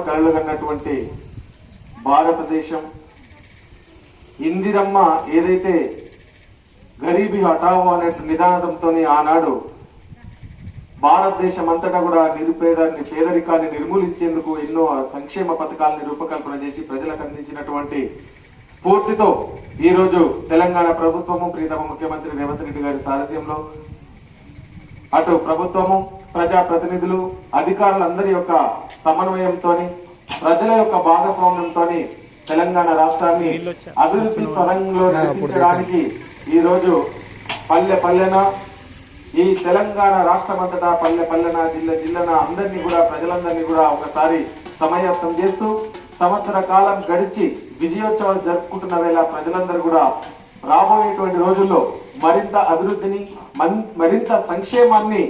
కలలు కన్నటువంటి భారతదేశం, ఇందిరమ్మ ఏదైతే గరీబీ హఠావో అనే నిదానంతో ఆనాడు భారతదేశం అంతటా కూడా పేదరికాన్ని నిర్మూలించేందుకు ఎన్నో సంక్షేమ పథకాలను రూపకల్పన చేసి ప్రజలకు అందించినటువంటి స్ఫూర్తితో ఈ రోజు తెలంగాణ ప్రభుత్వము ప్రియతమ ముఖ్యమంత్రి రేవంత్ రెడ్డి గారి సారథ్యంలో అటు ప్రభుత్వము, ప్రజాప్రతినిధులు, అధికారులందరి యొక్క సమన్వయంతో, ప్రజల యొక్క భాగస్వామ్యంతో తెలంగాణ రాష్ట్రాన్ని అభివృద్ధి పరంలో నడిపించడానికి ఈ రోజు పల్లె పల్లెన ఈ తెలంగాణ రాష్ట్రమంతటా పల్లె పల్లెన జిల్లన అందరినీ కూడా ప్రజలందరినీ కూడా ఒకసారి సమాయత్తం చేస్తూ సంవత్సర కాలం గడిచి విజయోత్సవాలు జరుపుకుంటున్న వేళ ప్రజలందరూ కూడా రాబోయేటువంటి రోజుల్లో మరింత అభివృద్ధిని మరింత సంక్షేమాన్ని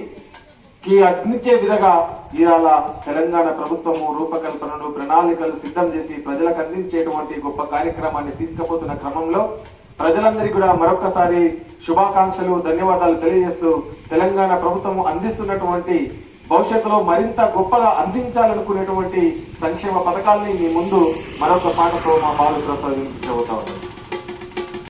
అందించే విధంగా ఇవాళ తెలంగాణ ప్రభుత్వము రూపకల్పనలు ప్రణాళికలు సిద్ధం చేసి ప్రజలకు అందించేటువంటి గొప్ప కార్యక్రమాన్ని తీసుకుపోతున్న క్రమంలో ప్రజలందరికీ కూడా మరొకసారి శుభాకాంక్షలు, ధన్యవాదాలు తెలియజేస్తూ తెలంగాణ ప్రభుత్వం అందిస్తున్నటువంటి భవిష్యత్తులో మరింత గొప్పగా అందించాలనుకునేటువంటి సంక్షేమ పథకాల్ని మీ ముందు మరొక పాటతో మా బాలు ప్రసాదించబోతా